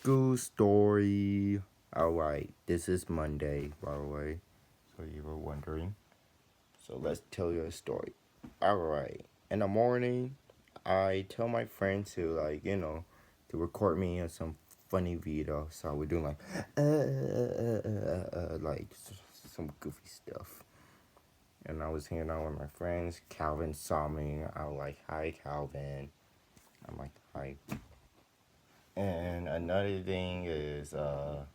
School story. Alright, this is Monday, by the way, so you were wondering. So let's tell you a story. Alright, in the morning, I tell my friend to, to record me in some funny video. So we're doing some goofy stuff. And I was hanging out with my friends. Calvin saw me. I was like, hi, Calvin. I'm like, hi. And another thing is that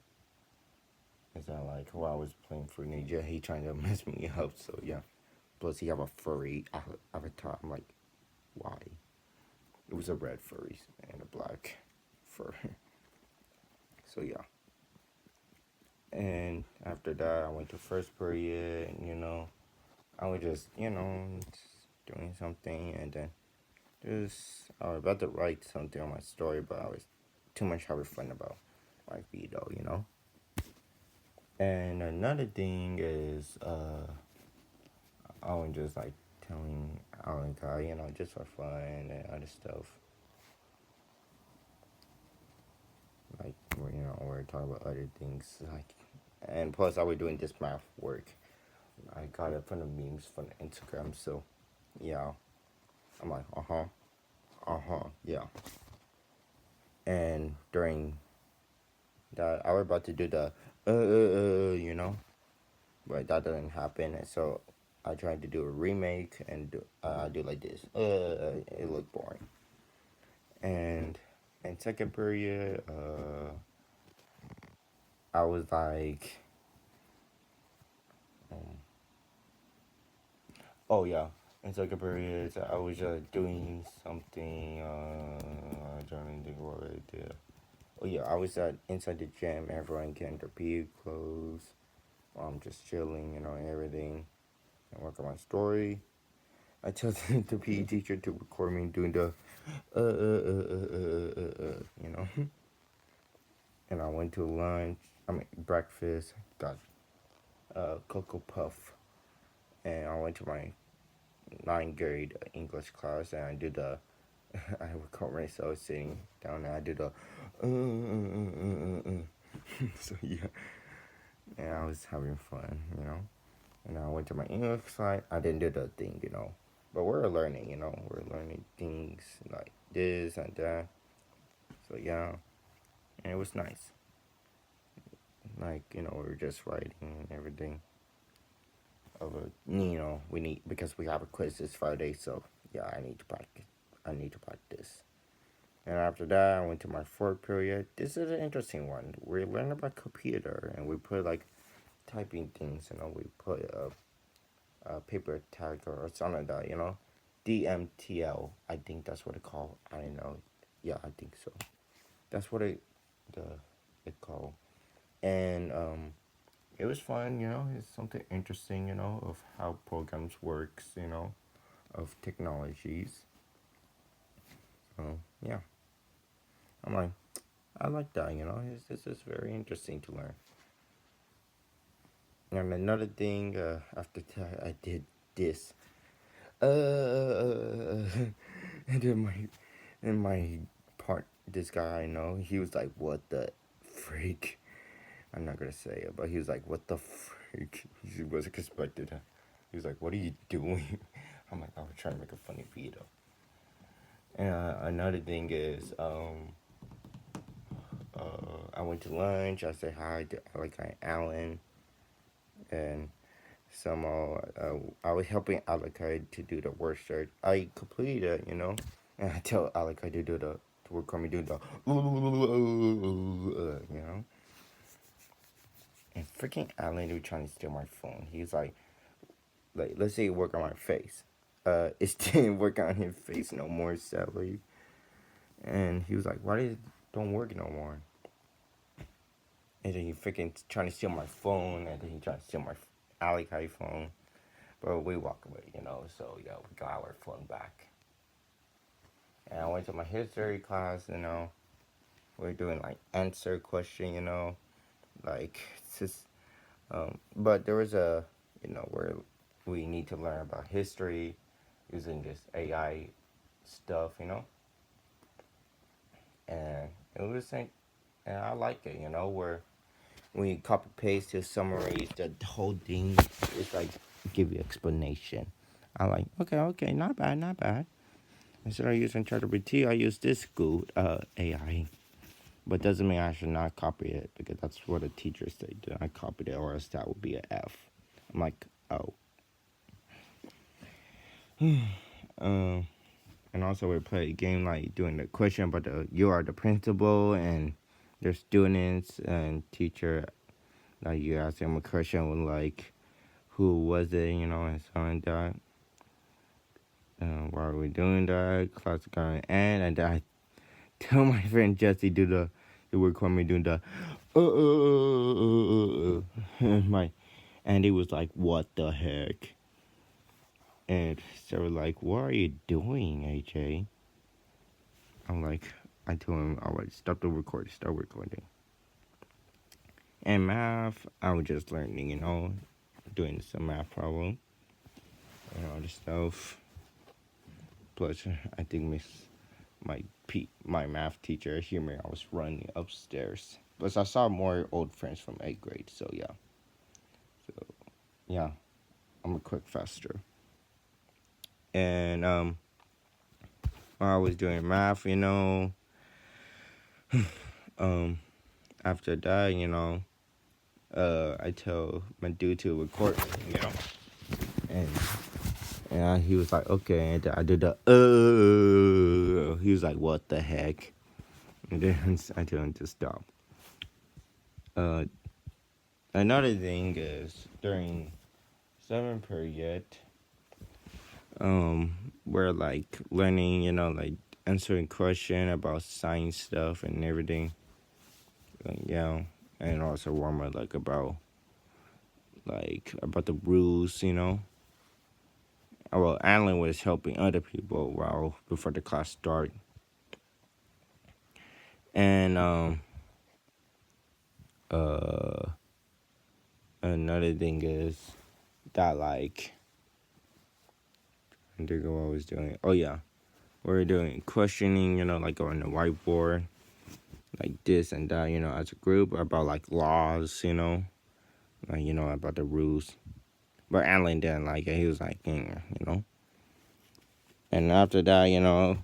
like while I was playing for Ninja, he trying to mess me up. So yeah. Plus he have a furry avatar. I'm like, why? It was a red furry and a black fur. So yeah. And after that, I went to first period. And, I was just just doing something, and then I was about to write something on my story, but I was too much having fun about my video. And another thing is, I was just like telling Alan Kai, just for fun and other stuff. Like, we're talking about other things. And plus, I was doing this math work. I got it from the memes from Instagram, so yeah. I'm like, yeah. And during that, I was about to do the, but that didn't happen. So I tried to do a remake and I do like this. It looked boring. And in second period, I was like, um, oh yeah. In second period, I was doing something. I'm trying to think what I did. Oh yeah, I was inside the gym. Everyone getting their PE clothes. I'm just chilling, and everything, and work on my story. I tell the PE teacher to record me doing the you know. And I went to lunch. I mean breakfast. Got Cocoa Puff, and I went to my ninth grade English class, and I did the. I record myself sitting down, and I did the. So yeah, and I was having fun. And I went to my English class. I didn't do the thing. But we're learning. We're learning things like this and that. So yeah, and it was nice. Like we are just writing and everything. We need because we have a quiz this Friday. So yeah, I need to practice. I need to practice. And after that, I went to my fourth period. This is an interesting one. We learned about computer and we put like typing things. We put a paper tag or something like that. DMTL. I think that's what it called. I don't know. Yeah, I think so. That's what the it called. And it was fun. It's something interesting, of how programs works, of technologies. So yeah, I'm like, I like that. This is very interesting to learn. And another thing, after that, I did this. And then my part, this guy I know, he was like, "What the freak?" I'm not gonna say it, but he was like, "What the freak?" He wasn't expected. He was like, "What are you doing?" I'm like, "I was trying to make a funny video." And another thing is, I went to lunch. I said hi to Alan, and somehow I was helping Alakai to do the work shirt. I completed it. And I tell Alakai to do the to work on me doing the you know. And freaking Alan was trying to steal my phone. He's like let's say it work on my face. It didn't work on his face no more, sadly. And he was like, "Why did it don't work no more?" And then he freaking trying to steal my phone, and then he tried to steal my Alakai phone. But we walk away. So yeah, we got our phone back. And I went to my history class. We're doing like answer question. Like it's just, but there was where we need to learn about history using this AI stuff. And it was like and I like it. Where when you copy paste to summarize the whole thing, it's like give you explanation. I like okay, not bad, not bad. Instead of using ChatGPT, I use this good AI. But doesn't mean I should not copy it because that's what the teachers say. Do I copied it or else that would be an F. I'm like, oh. um, and also we play a game like doing the question about you are the principal and their students and teacher. Like you ask them a question with like, who was it, and so on that. Why are we doing that? Class is going to end, and I tell my friend Jesse do the work for me doing the my and he was like, what the heck? And so we're like, what are you doing, AJ? I'm like, I told him, all right, stop the recording, start recording. And math, I was just learning, doing some math problem and all this stuff. Plus, I think my math teacher hear me. I was running upstairs. Plus, I saw more old friends from 8th grade. So yeah, I'm a quick faster. And while I was doing math, um, after that, I tell my dude to record, and he was like, okay, and I did the he was like, what the heck? And then I told him to stop. Another thing is during 7th period, we're like learning, like answering question about science stuff and everything. Yeah, and also warm up about the rules, Well, Alan was helping other people while before the class started, and uh, another thing is that like I think what I was doing. Oh yeah, we're doing questioning, like on the whiteboard, like this and that, as a group about like laws, like about the rules. But Alan didn't like it. He was like, And after that,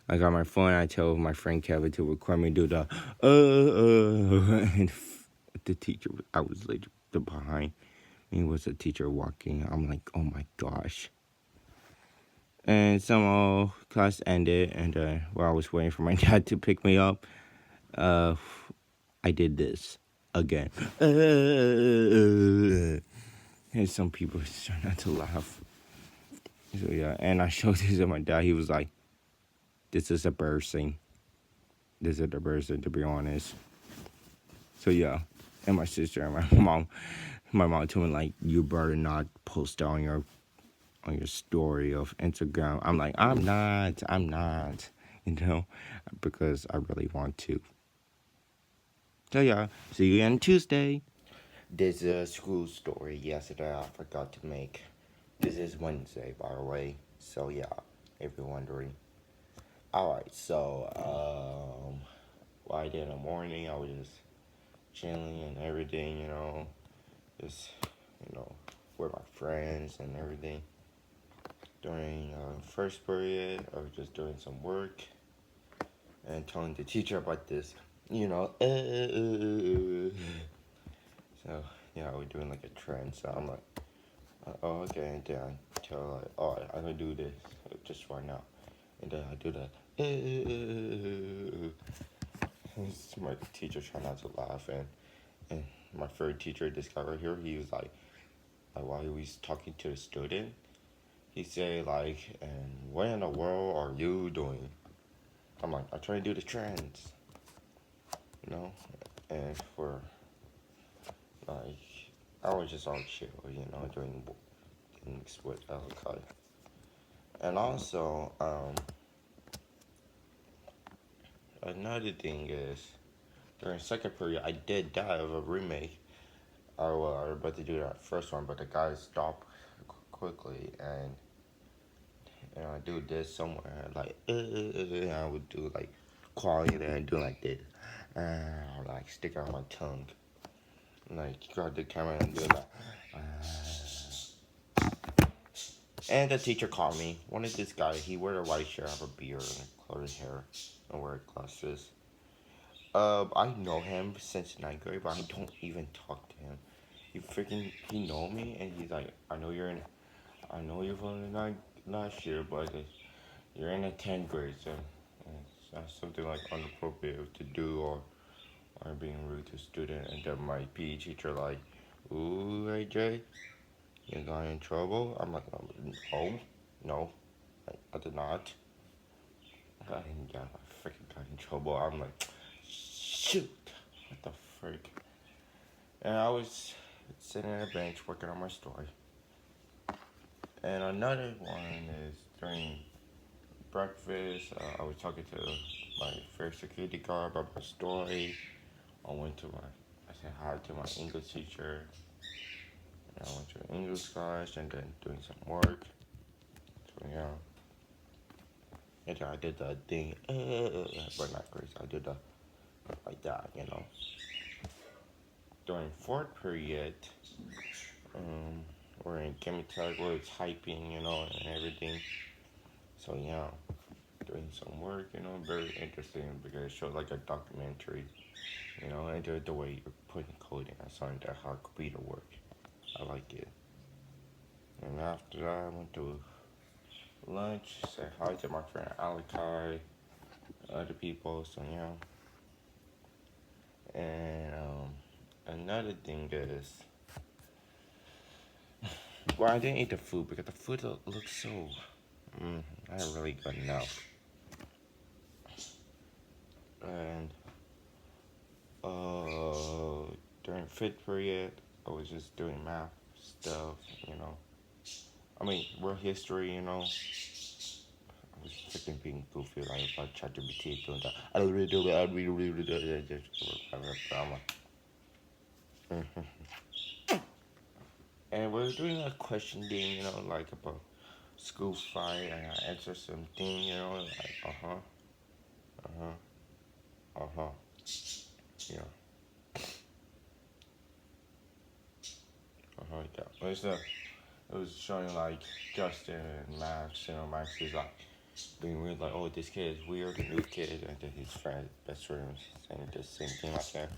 I got my phone. I tell my friend Kevin to record me do the and the teacher. I was late behind. He was a teacher walking. I'm like, oh my gosh. And somehow class ended, and while I was waiting for my dad to pick me up, I did this again. And some people try not to laugh. So yeah, and I showed this to my dad. He was like, "This is embarrassing. This is embarrassing, to be honest." So yeah, and my sister and my mom told me like, "You better not post on your story of Instagram." I'm like, I'm not, because I really want to. So yeah, see you on Tuesday. This is a school story yesterday I forgot to make. This is Wednesday, by the way. So yeah, if you're wondering. Alright, so what I did in the morning, I was just chilling and everything, just with my friends and everything. During first period, I was just doing some work and telling the teacher about this, So yeah, we're doing like a trend. So I'm like, oh okay, and then I tell her like, oh, I'm gonna do this just right now, and then I do that. My teacher trying not to laugh, and my third teacher, this guy right here, he was like while he was talking to the student, he said like, and what in the world are you doing? I'm like, I'm trying to do the trends, and for like, I was just on chill, doing things with Kai. And also, another thing is, during second period, I did die of a remake. I was about to do that first one, but the guy stopped quickly, and I do this somewhere, like, and I would do, like, calling there and doing like this. Like stick out my tongue. Like grab the camera and do that. And the teacher called me. One of this guy, he wear a white shirt, have a beard and colored hair, and wear glasses. I know him since ninth grade, but I don't even talk to him. He know me, and he's like, I know you're from the ninth last year, but you're in the 10th grade, so it's not something like inappropriate to do or being rude to a student. And then my PE teacher like, ooh, AJ, you got in trouble? I'm like, no, I did not. Yeah, I freaking got in trouble. I'm like, shoot, what the frick? And I was sitting at a bench working on my story. And another one is during breakfast. I was talking to my first security guard about my story. I said hi to my English teacher. And I went to an English class and then doing some work. So yeah. And then I did the thing, but not crazy. I did the like that, During fourth period, we're in chemotech where it's hyping, and everything. So yeah, doing some work, very interesting because it shows like a documentary, and the way you're putting coding and something that how computer work. I like it. And after that, I went to lunch, said hi to my friend Alakai, other people, so yeah. And another thing is, well, I didn't eat the food because the food looks so, not really good enough. And during fifth period, I was just doing math stuff. I mean, world history. I was freaking being goofy, like about ChatGPT doing that. I don't really do it. I really do it. And we are doing a question thing, like about school fight, and I answer something, like uh huh, yeah, yeah. It was showing like Justin and Max. Max is like being weird, like, oh, this kid is weird, a new kid, and then his best friend, was saying the same thing like that.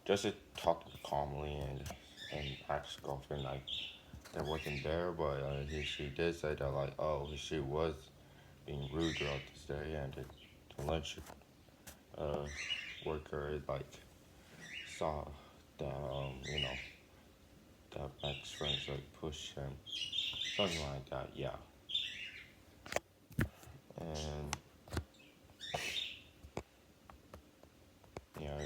Just to talk calmly and ask girlfriend like that wasn't there, but she did say that like, oh, she was being rude throughout this day, and the lunch uh, worker like saw the the Max friends like push him, something like that, yeah. And yeah,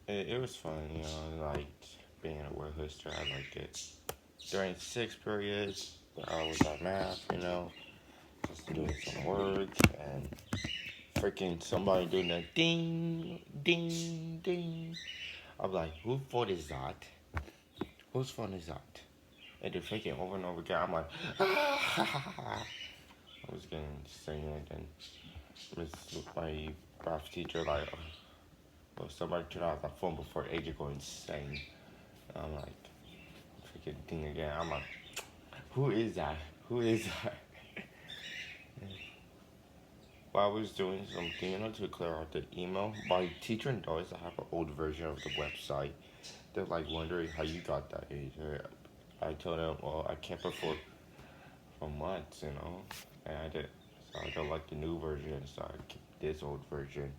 it was fun, I liked being in a world history. I liked it. During sixth period, I was at math, just doing some work and freaking somebody doing a ding, ding, ding. I'm like, whose phone is that? Whose phone is that? And they're freaking over and over again. I'm like, ah. I was getting insane, and then my math teacher like, well, somebody turned off my phone before AJ go insane. And I'm like, freaking thing again. I'm like, who is that? Who is that? While I was doing something, to clear out the email, my teacher knows I have an old version of the website. They're like wondering how you got that age. I told them, well, I kept it for months, and I did. So I don't like the new version, so I kept this old version.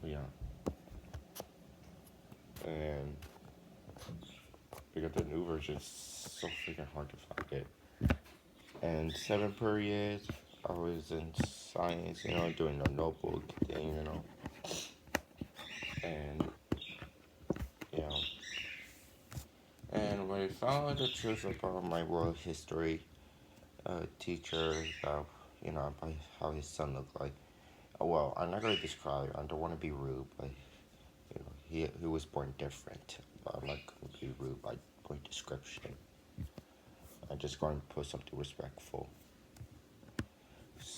So yeah, and because the new version is so freaking hard to find it. And seventh period, I was in science, doing the notebook thing, and yeah. And when I found out the truth about my world history teacher, by how his son looked like. Well, I'm not gonna describe. I don't want to be rude, but he was born different. But I'm not gonna be rude by point description. I'm just going to put something respectful.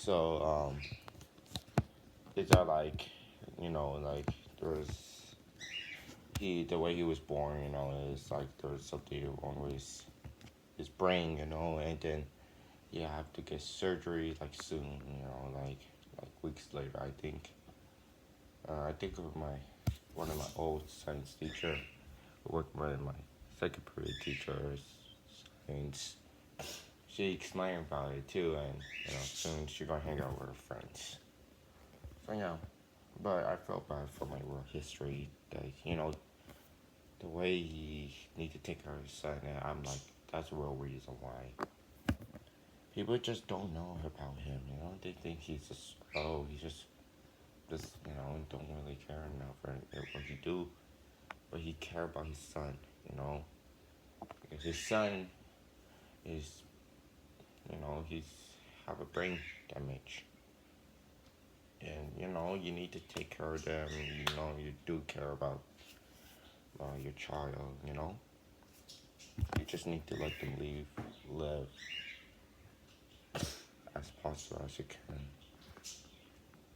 So it's not like, like there's the way he was born, is like there's something wrong with his brain, and then you have to get surgery like soon, like weeks later. I think of one of my old science teacher who worked with my second period teacher science. She explained about it too, and soon she gonna hang out with her friends. So yeah, but I felt bad for my world history. That the way he need to take care of his son, and I'm like, that's the real reason why people just don't know about him. They think he's just don't really care enough for what he do, but he care about his son. Because his son is he's have a brain damage, and you need to take care of them. You do care about your child. You just need to let them live as possible as you can.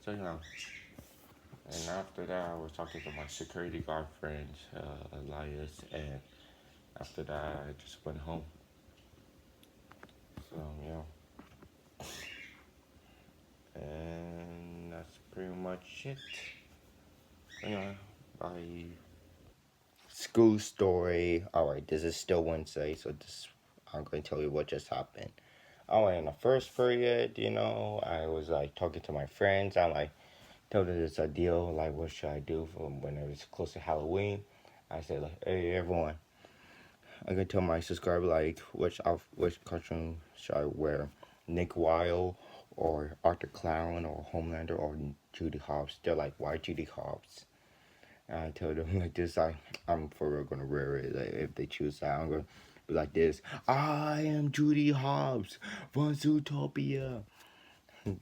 So and after that, I was talking to my security guard friend, Elias, and after that, I just went home. So and that's pretty much it. Bye. School story. Alright, this is still Wednesday, so I'm going to tell you what just happened. Alright, in the first period, I was like talking to my friends. I'm like, told her this ideal, like, what should I do for when it was close to Halloween? I said, like, hey, everyone, I'm gonna tell my subscriber, like, which costume should I wear? Nick Wilde, or Arthur Clown, or Homelander, or Judy Hopps. They're like, why Judy Hopps? And I told them like this, I'm for real gonna wear it. Like, if they choose that, I'm gonna be like this. I am Judy Hopps from Zootopia.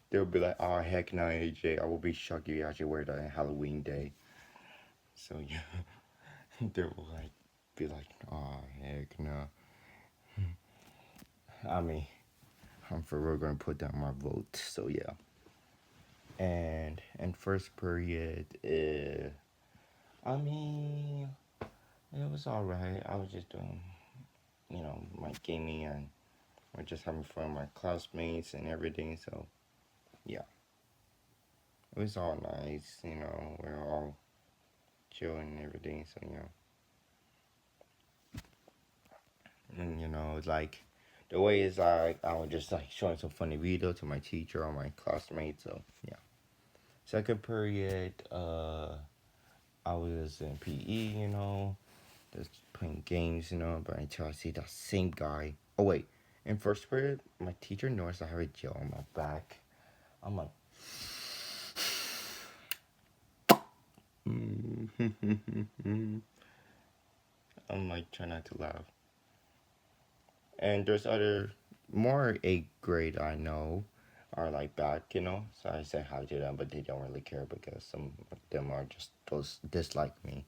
They'll be like, oh heck no, AJ. I will be shocked if you actually wear that on Halloween day. So yeah, they will like be like, oh heck no. I mean, I'm for real gonna put down my vote. So yeah. And in first period, I mean, it was alright. I was just doing, my gaming, and we're just having fun with my classmates and everything. So yeah, it was all nice. We're all chilling and everything. So and like the way is like I was just like showing some funny video to my teacher or my classmates. So yeah. Second period, I was in PE, just playing games, but until I see that same guy. Oh wait, in first period, my teacher noticed I have a gel on my back. I'm like, I'm like trying not to laugh. And there's other more eighth grade I know are like back, So I say hi to them, but they don't really care because some of them are just those dislike me.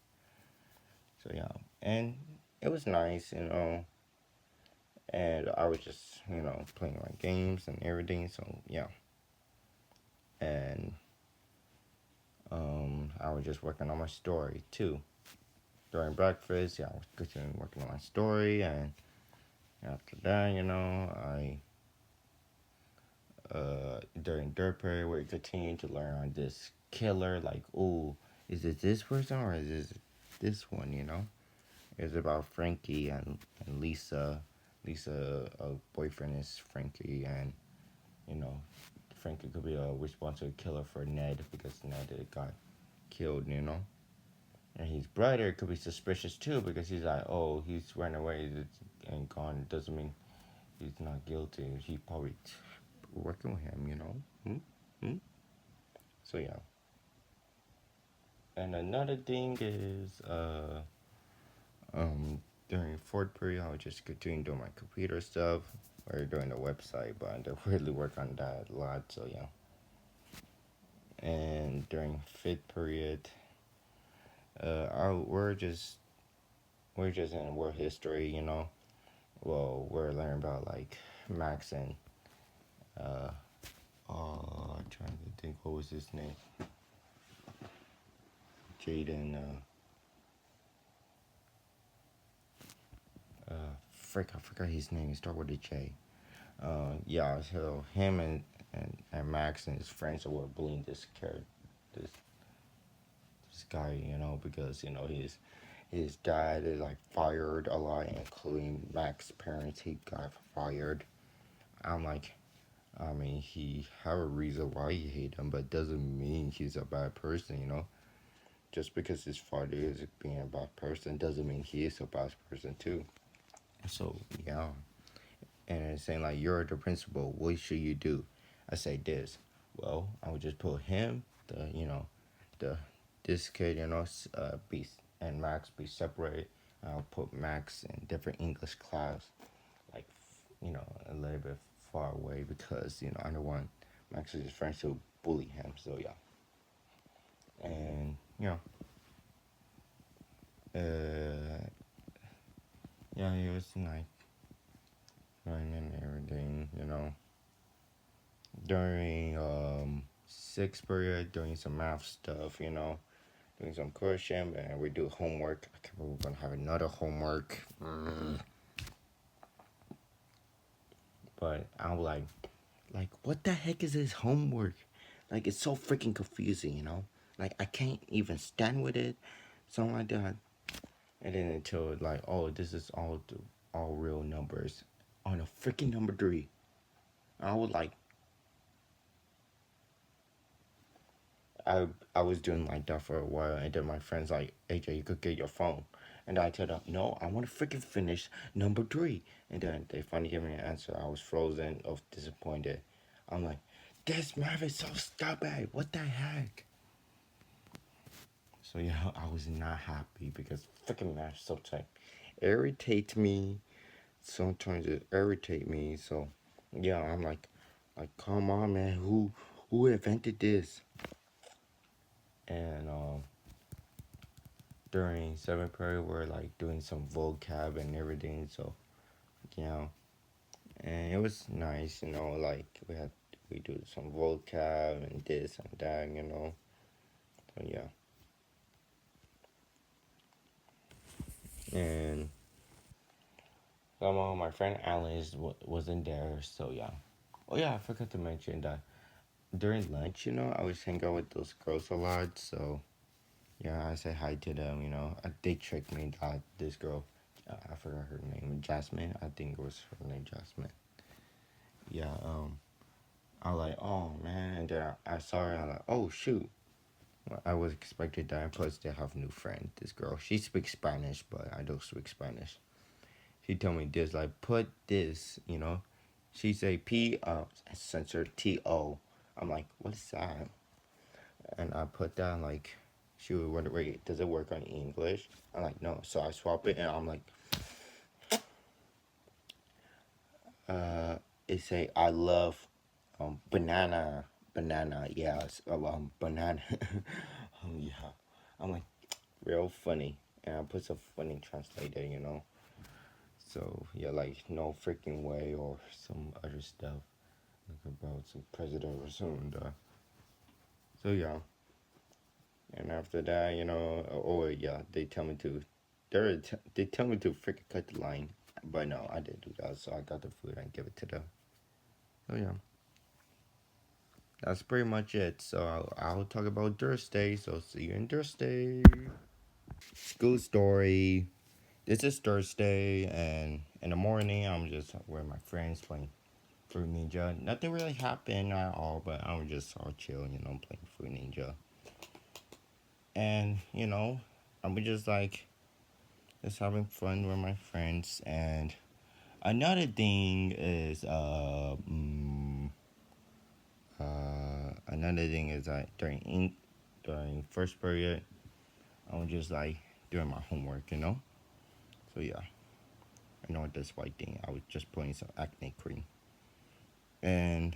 So yeah, and it was nice, and I was just playing my games and everything. So yeah, and I was just working on my story too. During breakfast, yeah, I was continuing working on my story, and after that, I during third period we continued to learn on this killer. Like, oh, is it this person or is it this one? It's about Frankie and Lisa. Lisa, boyfriend is Frankie, and Frankie could be a responsible killer for Ned because Ned got killed. And his brother could be suspicious too because he's like, oh, he's run away and gone. Doesn't mean he's not guilty. He probably working with him. Hmm? Hmm? So yeah. And another thing is, during fourth period, I was just continuing doing my computer stuff or doing the website, but I don't really work on that a lot. So yeah. And during fifth period, we're just in world history. Well, we're learning about like Max and uh, was his name? Jaden. Frick, I forgot his name. He started with a J. Yeah, so him and Max and his friends were bullying this this guy, because his dad is like fired a lot, including Max's parents. He got fired. I'm like, I mean, he have a reason why he hate him, but doesn't mean he's a bad person. Just because his father is being a bad person doesn't mean he is a bad person too. So yeah, and it's saying like you're the principal. What should you do? I say this. Well, I would just put him, the this kid, be and Max be separated. I'll put Max in different English class, like a little bit far away because I don't want Max's friends to bully him. So yeah, and yeah, it was nice running and everything. During sixth period, doing some math stuff, doing some question, and we do homework. I can't believe we're gonna have another homework. But I'm like, what the heck is this homework? Like, it's so freaking confusing. Like, I can't even stand with it, something like that. And then until like, oh, this is all real numbers on a freaking number three. I was like, I was doing like that for a while, and then my friends like, AJ, you could get your phone, and I told them, no, I want to freaking finish number three, and then they finally gave me an answer. I was frozen of disappointed. I'm like, this math is so stupid. What the heck? So yeah, I was not happy because freaking math sometimes irritates me. Sometimes it irritate me. So yeah, I'm like, come on, man, who invented this? And during seventh period we're like doing some vocab and everything, so you know and it was nice, like we do some vocab and this and that. So yeah. And somehow my friend Alice wasn't there, so yeah. Oh yeah, I forgot to mention that during lunch, I was hanging out with those girls a lot, so yeah, I said hi to them. They tricked me that this girl, I forgot her name, Jasmine. I think it was her name, Jasmine. Yeah, I was like, oh man, and then I saw her, and I'm like, oh shoot. Well, I was expected that, plus they have a new friend, this girl. She speaks Spanish, but I don't speak Spanish. She told me this, like, put this. She say P, censored T-O. I'm like, what is that? And I put that, like, she would wonder, wait, does it work on English? I'm like, no. So I swap it, and I'm like, it say, I love banana, yes, banana. Yeah. I'm like, real funny. And I put some funny translator. So, yeah, like, no freaking way or some other stuff. Like about some president or something. So, yeah. And after that, oh yeah, they tell me to freaking cut the line, but no, I didn't do that. So I got the food and give it to them. So yeah, that's pretty much it. So I'll talk about Thursday. So see you in Thursday. School story. This is Thursday, and in the morning I'm just with my friends playing Fruit Ninja. Nothing really happened at all, but I was just all chill, playing Fruit Ninja. And I was just having fun with my friends. And another thing is that during first period I was just like doing my homework. So yeah, I know this white thing. I was just putting some acne cream. And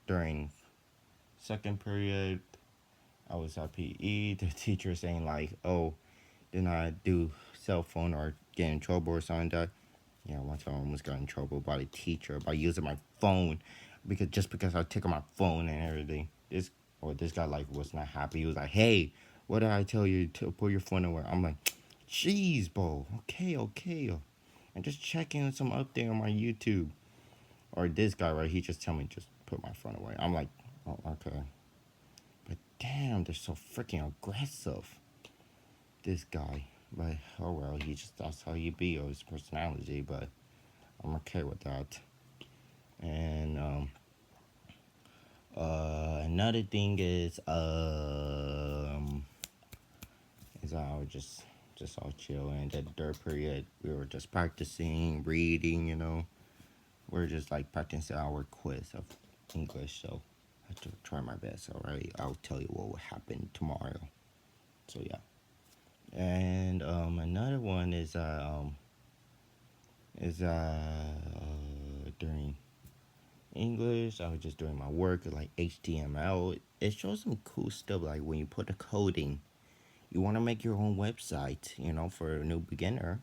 during second period, I was at PE. The teacher saying like, "Oh, did I do cell phone or get in trouble or something like that?" Yeah, one time I almost got in trouble by the teacher by using my phone because I took my phone and everything. This Or this guy like was not happy. He was like, "Hey, what did I tell you to put your phone away?" I'm like, "Jeez, bro. Okay, okay." And just checking some update on my YouTube. Or this guy, right? He just tell me just put my phone away. I'm like, "Oh, okay." But damn, they're so freaking aggressive. This guy. But oh well, he just that's how he be or his personality. But I'm okay with that. And another thing is I was just all chill. And the third period, we were just practicing reading. We're just like practicing our quiz of English. So I have to try my best. All right, I'll tell you what will happen tomorrow. So yeah. And another one is during English. I was just doing my work like HTML. It shows some cool stuff like when you put the coding. You want to make your own website, for a new beginner,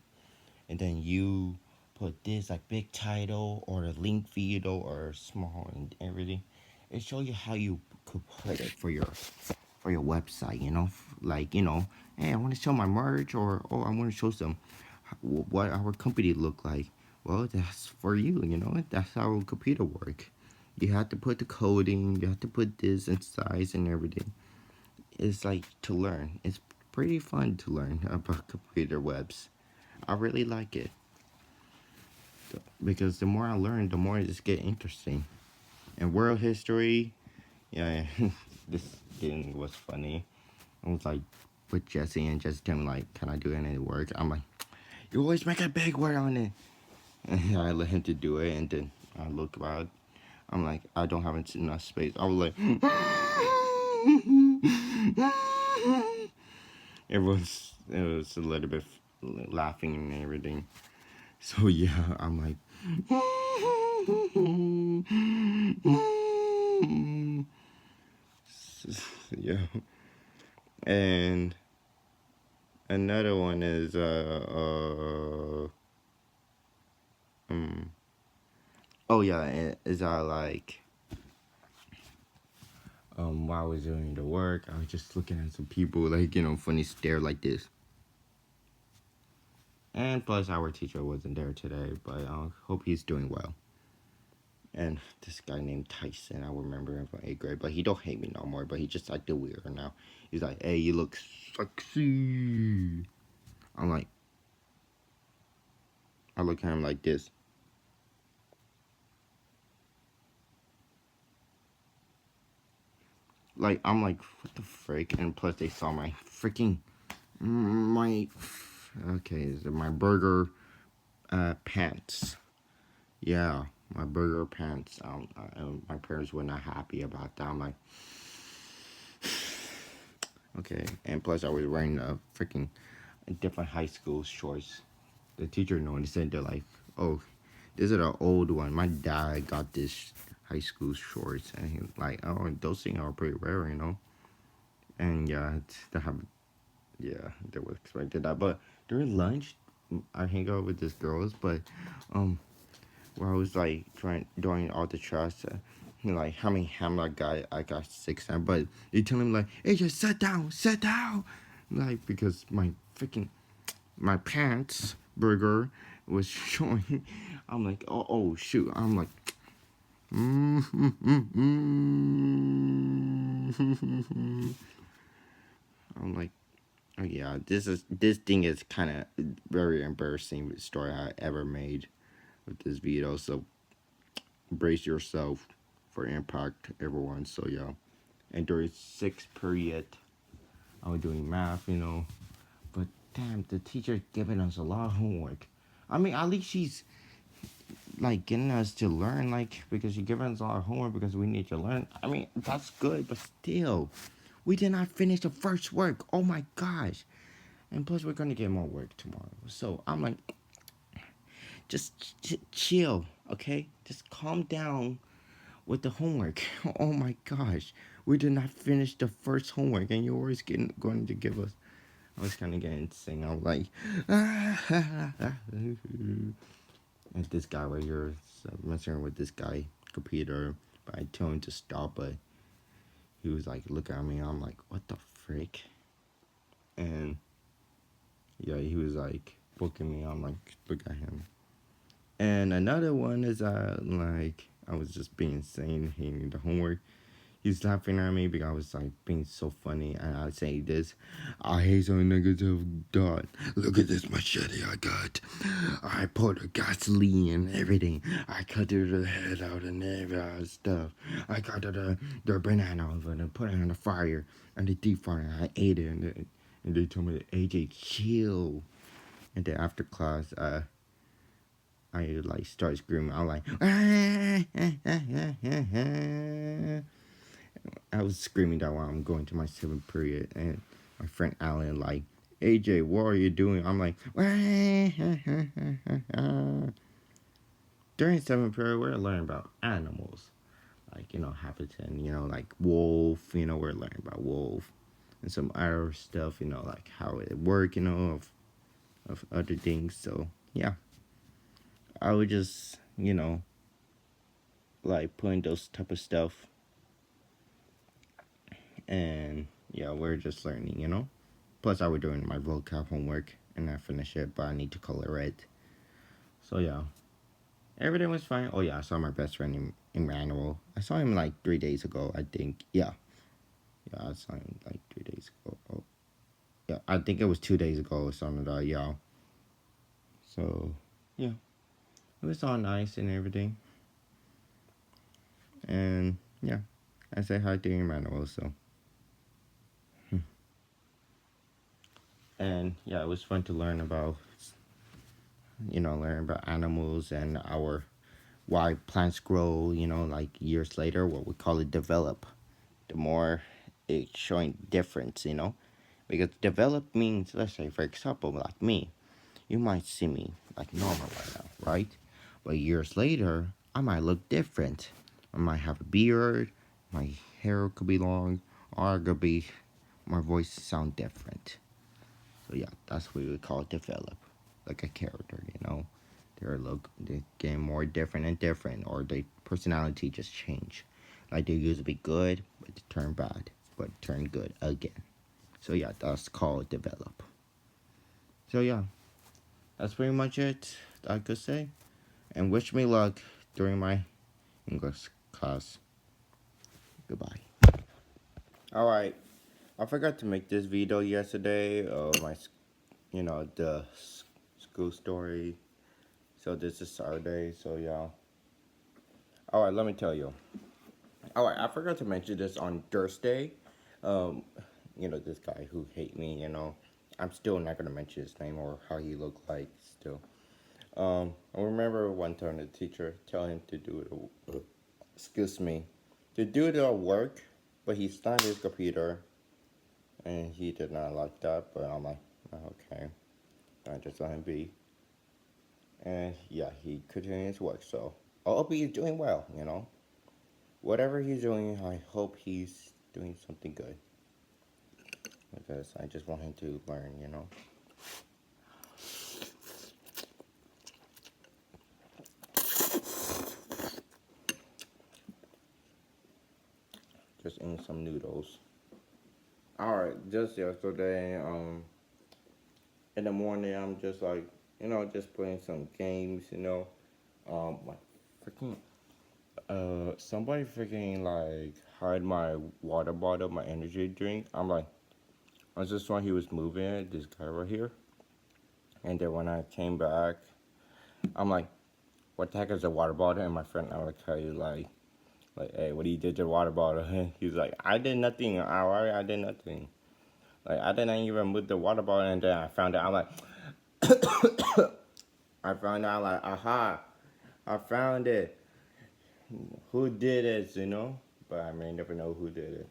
and then you put this like big title or a link video or small and everything. It shows you how you could put it for your website. Like hey, I want to show my merch, or oh, I want to show some what our company look like. Well, that's for you. That's how a computer work. You have to put the coding. You have to put this and size and everything. It's like to learn. It's pretty fun to learn about computer webs. I really like it because the more I learn, the more it just get interesting. And world history, yeah, this thing was funny. I was like with Jesse and Jesse told me like, can I do any work? I'm like, you always make a big word on it. And I let him to do it, and then I look about. I'm like, I don't have enough space. I was like, it was a little bit laughing and everything. So yeah, I'm like, yeah. And another one is oh yeah, is I like while I was doing the work, I was just looking at some people like funny stare like this. And plus, our teacher wasn't there today, but I hope he's doing well. And this guy named Tyson, I remember him from 8th grade, but he don't hate me no more. But he just acted weird now. He's like, "Hey, you look sexy." I'm like, I look at him like this. Like I'm like, what the frick? And plus, they saw my freaking my okay, my burger pants. Yeah, my burger pants. My parents were not happy about that. I'm like, okay. And plus, I was wearing a freaking different high school shorts. The teacher noticed it. They're like, oh, this is an old one. My dad got this high school shorts, and he was like, oh, those things are pretty rare. And yeah, they have, yeah, they were expected that. But during lunch, I hang out with these girls, but where I was like doing all the trust. Like how many ham I got 6 times, but they tell him like, hey, just sit down, like because my freaking my pants burger was showing. I'm like, oh shoot. I'm like, I'm like, oh yeah, this thing is kind of very embarrassing story I ever made with this video. So brace yourself for impact, everyone. So yeah, and during 6th period, I was doing math. But damn, the teacher giving us a lot of homework. I mean, at least she's like getting us to learn, like because she's giving us a lot of homework because we need to learn. I mean, that's good, but still, we did not finish the first work. Oh my gosh! And plus, we're gonna get more work tomorrow. So I'm like, just chill, okay? Just calm down with the homework. Oh my gosh, we did not finish the first homework, and you're always going to give us. I was kind of getting sing. I was like, and this guy right here, messing with this guy computer, but I told him to stop, but he was like looking at me. I'm like, what the frick? And yeah, he was like booking me. I'm like, look at him. And another one is like I was just being insane, hating the homework. He's laughing at me because I was like being so funny, and I was saying this. I hate so negative dot. Look at this machete I got. I put a gasoline and everything. I cut the head out and every other stuff. I got the banana over and put it on the fire and the deep fryer. And I ate it and they told me, AJ, chill. And then after class, I like start screaming. I'm like, I was screaming that while I'm going to my seventh period, and my friend Alan like, AJ, what are you doing? I'm like, during seventh period, we're learning about animals, like habitat, like wolf. We're learning about wolf and some other stuff, like how it work, of other things. So yeah, I would just, like putting those type of stuff, and yeah, we're just learning. Plus, I was doing my vocab homework, and I finished it, but I need to color it. So yeah, everything was fine. Oh yeah, I saw my best friend in Emmanuel. I saw him like 3 days ago, I think. Yeah, I saw him like 3 days ago. Oh, yeah, I think it was 2 days ago or something like that. Yeah. So yeah, it was all nice and everything, and yeah, I say hi to Emmanuel. So. And yeah, it was fun to learn about animals and our why plants grow, like years later, what we call it develop. The more it's showing difference, because develop means, let's say, for example, like me, you might see me like normal right now, right? But years later, I might look different. I might have a beard, my hair could be long, or it could be, my voice sound different. So yeah, that's what we would call it develop, like a character. They get more different and different, or their personality just change. Like they used to be good, but they turn bad, but turn good again. So yeah, that's called develop. So yeah, that's pretty much it I could say. And wish me luck during my English class. Goodbye. All right, I forgot to make this video yesterday of my, the school story. So this is Saturday. So yeah. All right, let me tell you. All right, I forgot to mention this on Thursday. Um, this guy who hate me. I'm still not gonna mention his name or how he looked like. Still, I remember one time the teacher telling him to do it. Excuse me, to do the work, but he started his computer, and he did not like that. But I'm like, "Oh, okay, I just let him be." And yeah, he continued his work. So I hope he's doing well. Whatever he's doing, I hope he's doing something good. Because I just want him to learn. Just eating some noodles. Alright, just yesterday, in the morning, I'm just like, just playing some games. Like, freaking, somebody freaking, like, hide my water bottle, my energy drink. I'm like, I just saw he was moving it, this guy right here. And then when I came back, I'm like, what the heck is a water bottle? And my friend Alaka is like, hey, what do you did to your water bottle? He's like, I did nothing. I did nothing. Like, I didn't even move the water bottle. And then I found out, I'm like, I found out, like, aha, I found it. Who did it? But I may never know who did it.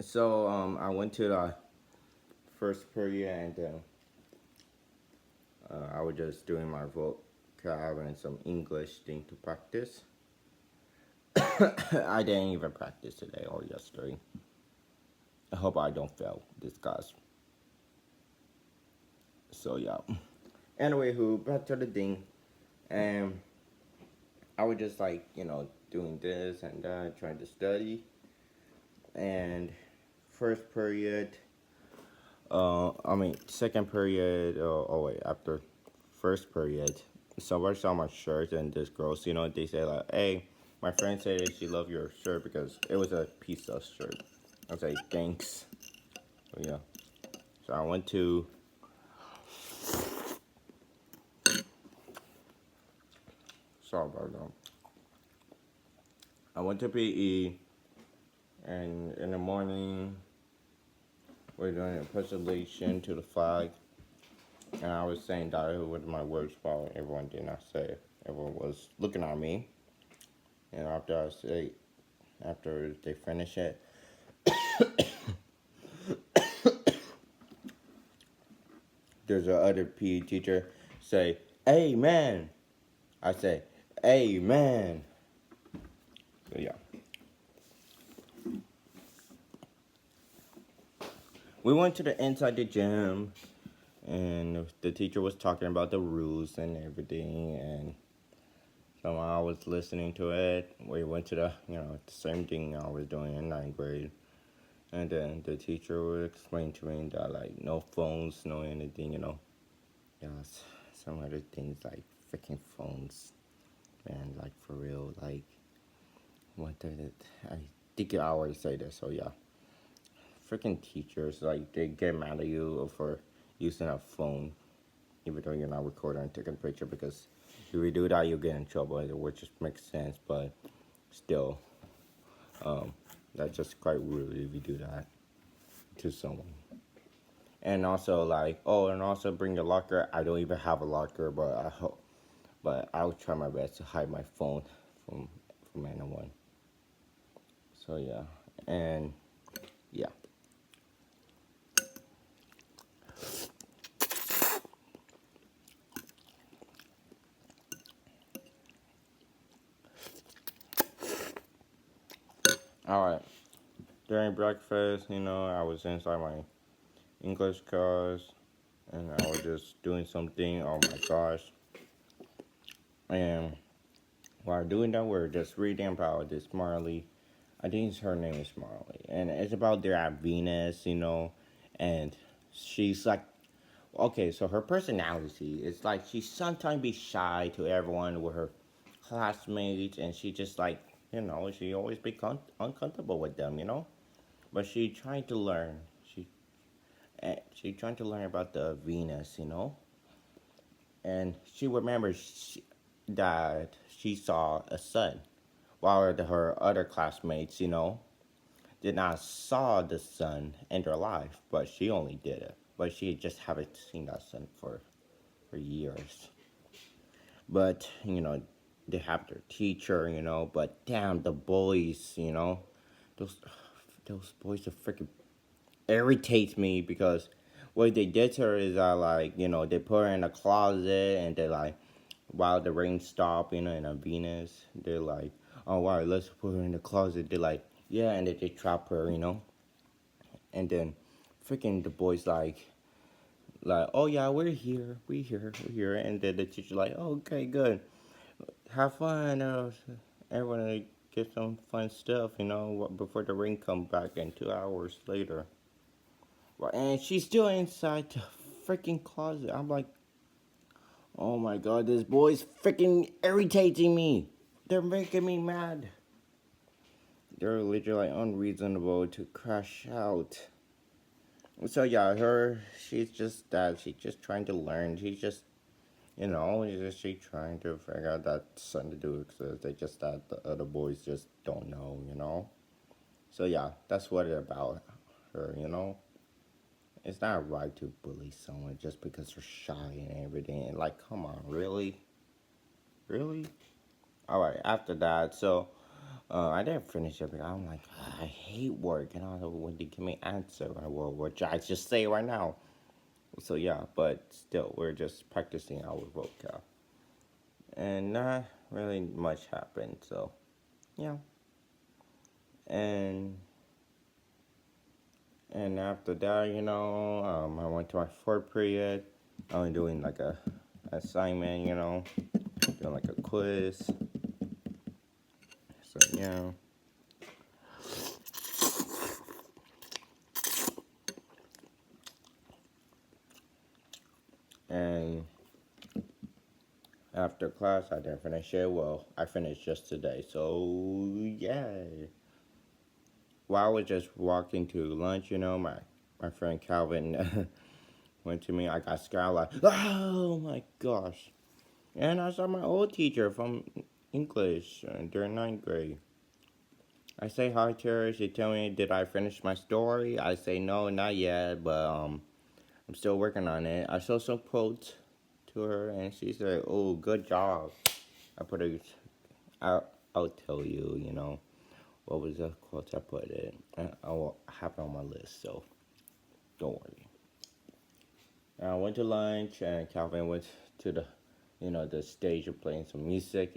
So, I went to the first period and I was just doing my vocab and some English thing to practice. I didn't even practice today or yesterday. I hope I don't fail this class. So yeah. Anyway, who back to the thing, and I was just like, doing this and that, trying to study. And first period, second period, wait, after first period, somebody saw my shirt and this girls, they say like, hey, my friend said that she loved your shirt because it was a piece of shirt. I was like, thanks. So, yeah. So I went to, sorry about that. I went to PE, and in the morning, we're doing a presentation to the flag. And I was saying that with my words, but everyone did not say it. Everyone was looking at me. And after they finish it, there's a other PE teacher say, "Amen." I say, "Amen." So yeah, we went to the inside the gym, and the teacher was talking about the rules and everything, and so I was listening to it. We went to the same thing I was doing in ninth grade. And then the teacher would explain to me that like no phones, no anything, Yes, some other things like freaking phones, man. Like for real, like what did it? I think I already say this, so yeah. Freaking teachers, like they get mad at you for using a phone, even though you're not recording and taking a picture. Because if you do that, you'll get in trouble, which just makes sense. But still, that's just quite rude if you do that to someone. And also like, and also bring your locker. I don't even have a locker, but I will try my best to hide my phone from anyone. So yeah, and yeah. All right. During breakfast, I was inside my English class, and I was just doing something. Oh my gosh! And while doing that, we're just reading about this Marley. I think her name is Marley, and it's about they're at Venus, and she's like, okay, so her personality is like she sometimes be shy to everyone with her classmates, and she just like, she always be uncomfortable with them, but she trying to learn. She trying to learn about the Venus, and she remembers that she saw a sun, while her other classmates, did not saw the sun in their life, but she only did it. But she just haven't seen that sun for years. But they have their teacher, But damn, the boys, those those boys are freaking irritates me because what they did to her is like they put her in a closet and they like while the rain stopped in a Venus they're like, oh wow, let's put her in the closet. They're like, yeah, and they trap her, and then freaking the boys like, oh yeah, we're here, and then the teacher like, oh, okay, good, have fun, everyone get some fun stuff, before the rain come back in 2 hours later. And she's still inside the freaking closet. I'm like, oh my god, this boy's freaking irritating me. They're making me mad. They're literally unreasonable to crash out. So yeah, she's just that. She's just trying to learn. She's just, she's trying to figure out that something to do because they just that the other boys just don't know. So yeah, that's what it's about her. It's not right to bully someone just because they're shy and everything. And like, come on, really? Really? All right, after that, so I didn't finish it, but I'm like, I hate work. And I don't know when they give me answer, which I just say right now. So yeah, but still, we're just practicing our vocab. And not really much happened, so yeah. And and after that, I went to my fourth period. I was doing like a assignment, doing like a quiz. So yeah. And after class, I didn't finish it. Well, I finished just today. So yeah. While I was just walking to lunch, my friend Calvin went to me. I got scared like, oh my gosh. And I saw my old teacher from English during ninth grade. I say hi to her. She tell me, did I finish my story? I say no, not yet, but I'm still working on it. I show some quotes to her, and she said, "Oh, good job." I put a, I'll tell you, what was the quotes I put in. I'll have it on my list, so don't worry. I went to lunch, and Calvin went to the stage of playing some music,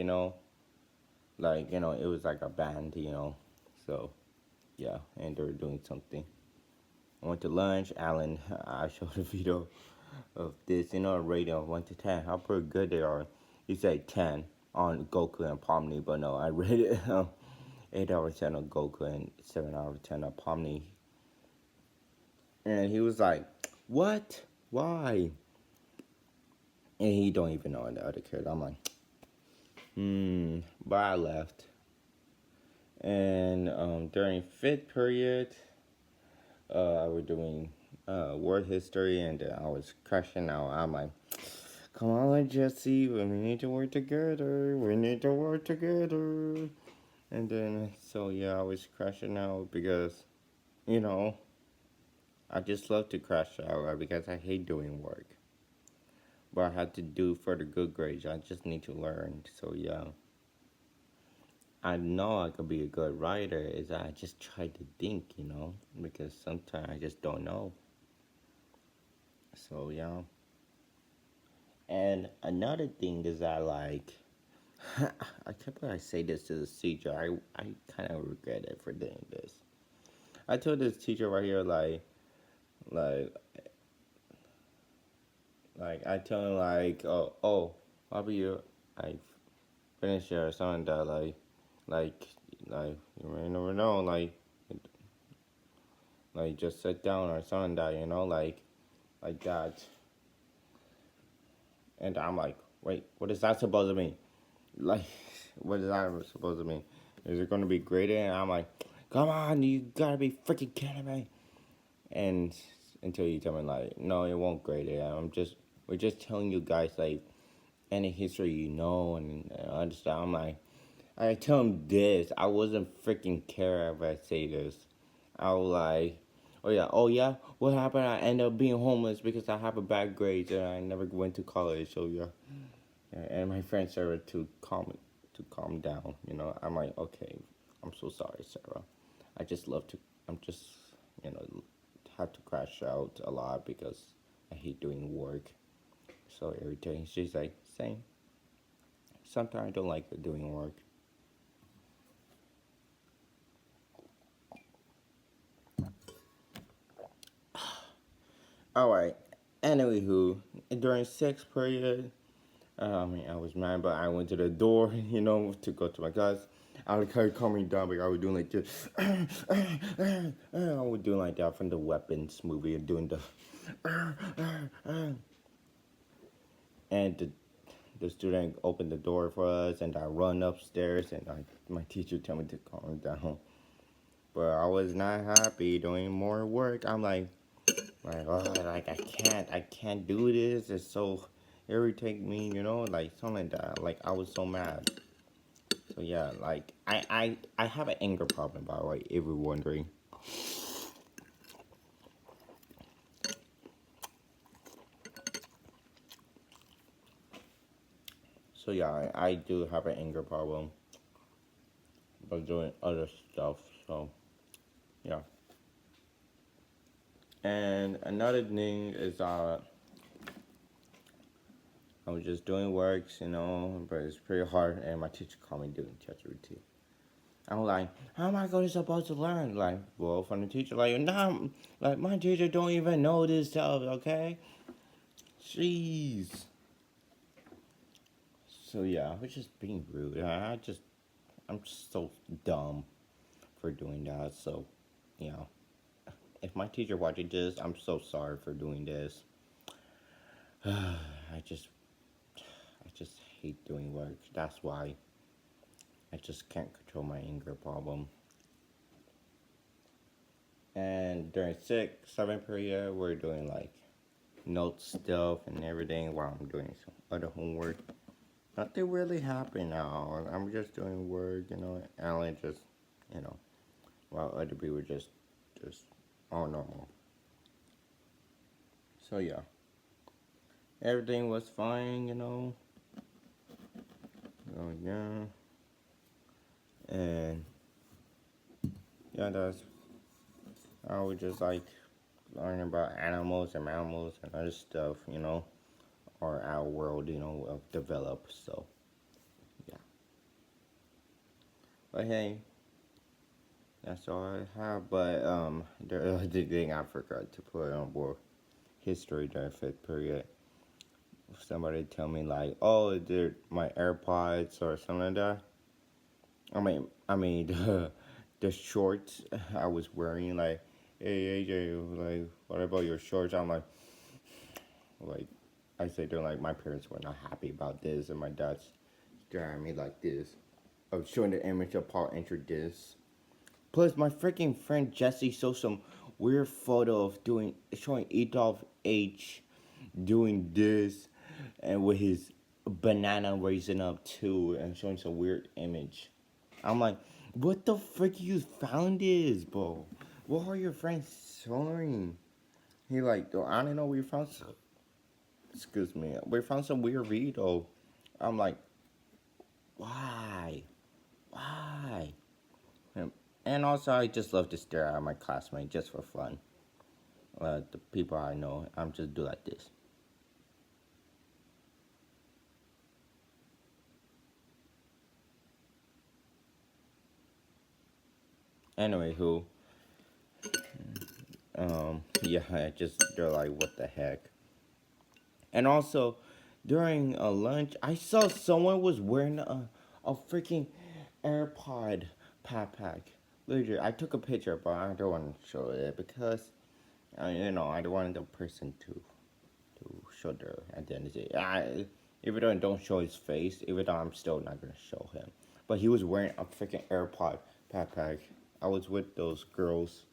like, it was like a band, so yeah, and they were doing something. I went to lunch. Alan, I showed a video of this, a rating of 1 to 10, how pretty good they are. He said 10 on Goku and Pomni, but no, I rated 8 out of 10 on Goku and 7 out of 10 on Pomni. And he was like, what? Why? And he don't even know the other kid. I'm like, but I left. And during 5th period, I was doing world history, and I was crashing out. I'm like, come on, Jesse, we need to work together. We need to work together. And then, so yeah, I was crashing out because, you know, I just love to crash out because I hate doing work. But I had to do for the good grades. I just need to learn. So yeah, I know I could be a good writer. Is I just try to think, because sometimes I just don't know. So yeah. And another thing is that like I can't believe I say this to the teacher. I kind of regret it for doing this. I told this teacher right here like I tell him oh Bobby you I finish here or something that like you may never know like just sit down or something that like that. And I'm like, wait, what is that supposed to mean? Like, what is that supposed to mean? Is it going to be graded? And I'm like, come on, you gotta be freaking kidding me. And until you tell me like, no, it won't grade it. We're just telling you guys like any history and understand. I'm like, I tell him this. I wasn't freaking care if I say this. I was like, oh yeah. What happened? I ended up being homeless because I have a bad grades and I never went to college. So yeah. And my friend Sarah to calm down. I'm like, okay, I'm so sorry, Sarah. I just love to. I'm just you know have to crash out a lot because I hate doing work. So irritating. She's like, same. Sometimes I don't like doing work. All right. Anywho, during 6th period, I was mad, but I went to the door, to go to my class. I was kind of calming down, but I was doing like this. I was doing like that from the Weapons movie, and doing the. And the student opened the door for us, and I run upstairs, and my teacher told me to calm down. But I was not happy doing more work. I'm oh, like I can't do this. It's so irritating me, like something like that. Like I was so mad. So yeah, like I have an anger problem, by the way, if you're wondering. So yeah, I do have an anger problem, but doing other stuff. So yeah. And another thing is I was just doing works, but it's pretty hard, and my teacher called me doing ChatGPT. I was like, how am I going to supposed to learn? Like, well, from the teacher, like, nah, like my teacher don't even know this stuff, okay? Jeez. So yeah, I was just being rude. I'm just so dumb for doing that. So, you know, if my teacher watching this, I'm so sorry for doing this. I just I just hate doing work. That's why I just can't control my anger problem. And during sixth, seventh period, we're doing like note stuff and everything while I'm doing some other homework. Nothing really happened now. I'm just doing work, Alan just, you know, while other people just all normal. So yeah, everything was fine. Oh yeah, and yeah, that's I was just like learning about animals and mammals and other stuff, or our world, of develop. So yeah, but hey, that's all I have. But the other thing I forgot to put on board history during fifth period. Somebody tell me like, oh, they're my AirPods or something like that. I mean the shorts I was wearing like, hey AJ, like what about your shorts? I'm like I said, they're like my parents were not happy about this, and my dad's staring at me like this. I was showing the image of Paul entered this. Plus, my freaking friend Jesse saw some weird photo of doing showing Adolf H doing this, and with his banana raising up too, and showing some weird image. I'm like, what the frick you found this, bro? What are your friends showing? He like, oh, I don't know. We found some, excuse me. We found some weird video. I'm like, why? Why? And also, I just love to stare at my classmate just for fun. The people I know, I'm just do like this. Anyway, yeah, I just they're like, what the heck? And also, during a lunch, I saw someone was wearing a freaking AirPod backpack. Literally, I took a picture, but I don't want to show it because, I don't want the person to show their identity. Even though I don't show his face, even though I'm still not gonna show him. But he was wearing a freaking AirPod backpack. I was with those girls,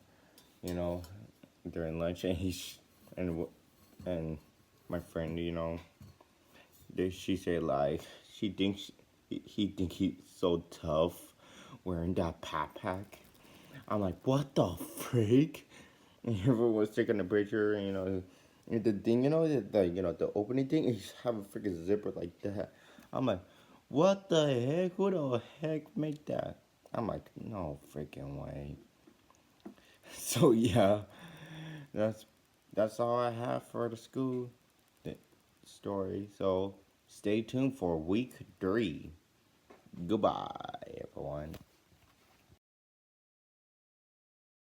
you know, during lunch, and and my friend, she said like she thinks he think he's so tough wearing that backpack. I'm like, what the freak? And everyone was taking a picture, and the thing, the opening thing is have a freaking zipper like that. I'm like, what the heck? Who the heck made that? I'm like, no freaking way. So yeah, that's that's all I have for the school story. So stay tuned for week 3. Goodbye, everyone.